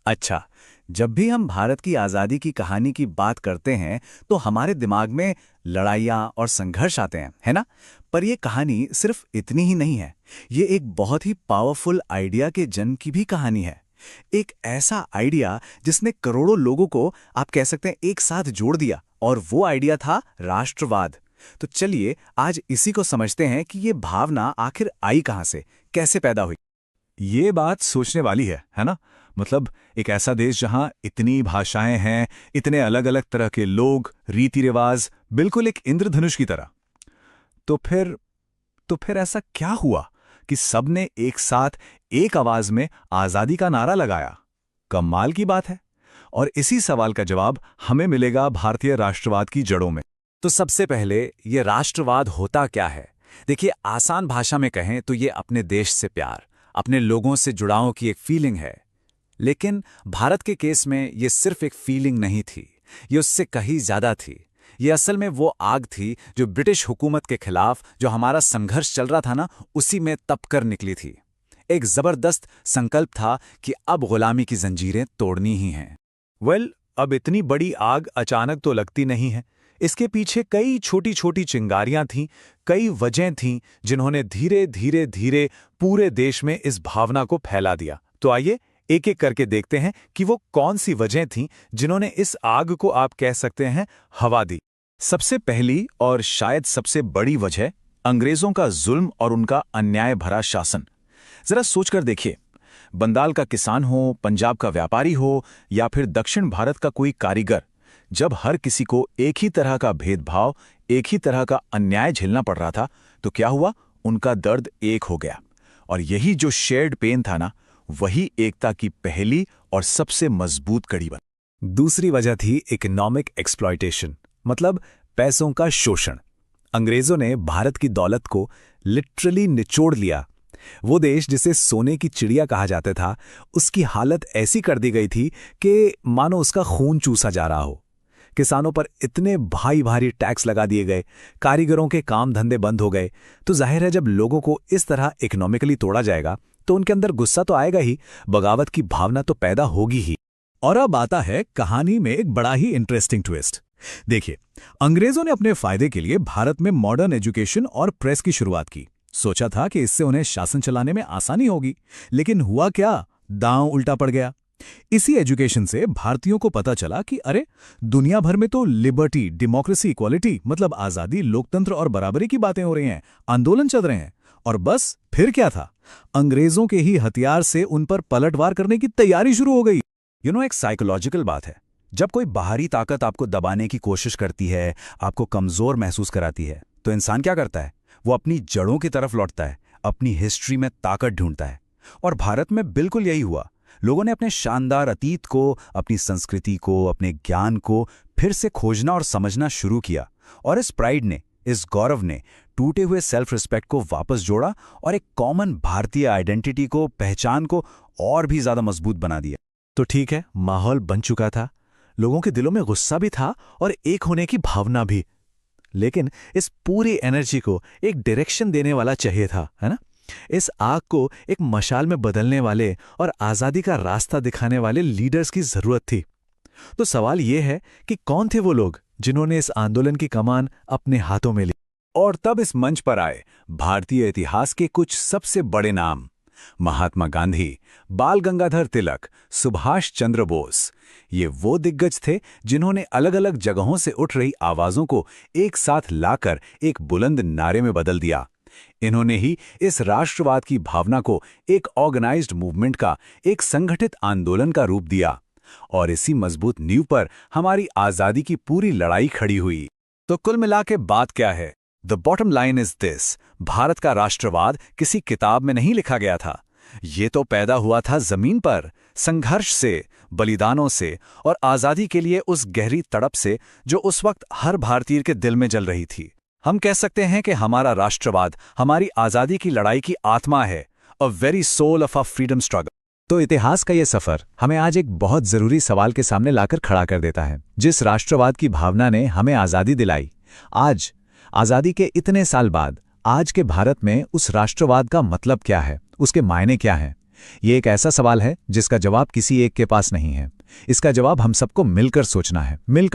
अच्छा, जब भी हम भारत की आज़ादी की कहानी की बात करते हैं तो हमारे दिमाग में लड़ाइयाँ और संघर्ष आते हैं, है ना? पर ये कहानी सिर्फ इतनी ही नहीं है। ये एक बहुत ही पावरफुल आइडिया के जन्म की भी कहानी है। एक ऐसा आइडिया जिसने करोड़ों लोगों को, आप कह सकते हैं, एक साथ जोड़ दिया, और वो आइडिया था राष्ट्रवाद। तो चलिए आज इसी को समझते हैं कि ये भावना आखिर आई कहाँ से, कैसे पैदा हुई। ये बात सोचने वाली है ना? मतलब एक ऐसा देश जहां इतनी भाषाएं हैं, इतने अलग अलग तरह के लोग, रीति रिवाज, बिल्कुल एक इंद्रधनुष की तरह। तो फिर तो फिर ऐसा क्या हुआ कि सबने एक साथ एक आवाज में आजादी का नारा लगाया? कमाल की बात है। और इसी सवाल का जवाब हमें मिलेगा भारतीय राष्ट्रवाद की जड़ों में। तो सबसे पहले ये राष्ट्रवाद होता क्या है? देखिए, आसान भाषा में कहें तो ये अपने देश से प्यार, अपने लोगों से जुड़ाव की एक फीलिंग है। लेकिन भारत के केस में ये सिर्फ एक फीलिंग नहीं थी, ये उससे कहीं ज्यादा थी। ये असल में वो आग थी जो ब्रिटिश हुकूमत के खिलाफ जो हमारा संघर्ष चल रहा था ना, उसी में तपकर निकली थी। एक जबरदस्त संकल्प था कि अब गुलामी की जंजीरें तोड़नी ही हैं। अब इतनी बड़ी आग अचानक तो लगती नहीं है। इसके पीछे कई छोटी छोटी चिंगारियां थीं, कई वजहें थीं जिन्होंने धीरे धीरे धीरे पूरे देश में इस भावना को फैला दिया। तो आइए एक एक करके देखते हैं कि वो कौन सी वजहें थीं जिन्होंने इस आग को, आप कह सकते हैं, हवा दी। सबसे पहली और शायद सबसे बड़ी वजह अंग्रेजों का जुल्म और उनका अन्याय भरा शासन। जरा सोचकर देखिए, बंगाल का किसान हो, पंजाब का व्यापारी हो या फिर दक्षिण भारत का कोई कारीगर, जब हर किसी को एक ही तरह का भेदभाव, एक ही तरह का अन्याय झेलना पड़ रहा था, तो क्या हुआ? उनका दर्द एक हो गया। और यही जो शेयर्ड पेन था ना, वही एकता की पहली और सबसे मजबूत कड़ी बनी। दूसरी वजह थी इकोनॉमिक एक्सप्लॉयटेशन, मतलब पैसों का शोषण। अंग्रेजों ने भारत की दौलत को लिटरली निचोड़ लिया। वो देश जिसे सोने की चिड़िया कहा जाता था, उसकी हालत ऐसी कर दी गई थी कि मानो उसका खून चूसा जा रहा हो। किसानों पर इतने भारी भारी टैक्स लगा दिए गए, कारीगरों के काम धंधे बंद हो गए। तो जाहिर है, जब लोगों को इस तरह इकोनॉमिकली तोड़ा जाएगा तो उनके अंदर गुस्सा तो आएगा ही, बगावत की भावना तो पैदा होगी ही। और अब आता है कहानी में एक बड़ा ही इंटरेस्टिंग ट्विस्ट। देखिए, अंग्रेजों ने अपने फायदे के लिए भारत में मॉडर्न एजुकेशन और प्रेस की शुरुआत की। सोचा था कि इससे उन्हें शासन चलाने में आसानी होगी, लेकिन हुआ क्या? दांव उल्टा पड़ गया। इसी एजुकेशन से भारतीयों को पता चला कि अरे, दुनिया भर में तो लिबर्टी, डेमोक्रेसी, इक्वालिटी, मतलब आजादी, लोकतंत्र और बराबरी की बातें हो रही हैं, आंदोलन चल रहे हैं। और बस फिर क्या था? अंग्रेजों के ही हथियार से उन पर पलटवार करने की तैयारी शुरू हो गई। एक साइकोलॉजिकल बात है। जब कोई बाहरी ताकत आपको दबाने की कोशिश करती है, आपको कमजोर महसूस कराती है, तो इंसान क्या करता है? वो अपनी जड़ों की तरफ लौटता है, अपनी हिस्ट्री में ताकत ढूंढता है। और भारत में बिल्कुल यही हुआ। लोगों ने अपने शानदार अतीत को, अपनी संस्कृति को, अपने ज्ञान को फिर से खोजना और समझना शुरू किया। और इस प्राइड ने, इस गौरव ने टूटे हुए सेल्फ रिस्पेक्ट को वापस जोड़ा और एक कॉमन भारतीय आइडेंटिटी को, पहचान को और भी ज्यादा मजबूत बना दिया। तो ठीक है, माहौल बन चुका था, लोगों के दिलों में गुस्सा भी था और एक होने की भावना भी। लेकिन इस पूरी एनर्जी को एक डायरेक्शन देने वाला चाहिए था, है ना? इस आग को एक मशाल में बदलने वाले और आजादी का रास्ता दिखाने वाले लीडर्स की जरूरत थी। तो सवाल यह है कि कौन थे वो लोग जिन्होंने इस आंदोलन की कमान अपने हाथों में ली? और तब इस मंच पर आए भारतीय इतिहास के कुछ सबसे बड़े नाम। महात्मा गांधी, बाल गंगाधर तिलक, सुभाष चंद्र बोस। ये वो दिग्गज थे जिन्होंने अलग अलग जगहों से उठ रही आवाजों को एक साथ लाकर एक बुलंद नारे में बदल दिया। इन्होंने ही इस राष्ट्रवाद की भावना को एक ऑर्गेनाइज्ड मूवमेंट का, एक संगठित आंदोलन का रूप दिया। और इसी मजबूत नींव पर हमारी आजादी की पूरी लड़ाई खड़ी हुई। तो कुल मिला के बात क्या है? The bottom line is this: Bharat का राष्ट्रवाद किसी किताब में नहीं लिखा गया था। ये तो पैदा हुआ था जमीन पर, संघर्ष से, बलिदानों से और आजादी के लिए उस गहरी तड़प से जो उस वक्त हर भारतीय के दिल में जल रही थी। हम कह सकते हैं कि हमारा राष्ट्रवाद हमारी आजादी की लड़ाई की आत्मा है, a very soul of a freedom struggle. तो इतिहास का ये सफर हमें आज एक बहुत जरूरी सवाल के सामने लाकर खड़ा कर देता है। जिस राष्ट्रवाद की भावना ने हमें आजादी दिलाई, आज आजादी के इतने साल बाद आज के भारत में उस राष्ट्रवाद का मतलब क्या है, उसके मायने क्या हैं? ये एक ऐसा सवाल है जिसका जवाब किसी एक के पास नहीं है। इसका जवाब हम सबको मिलकर सोचना है, मिलकर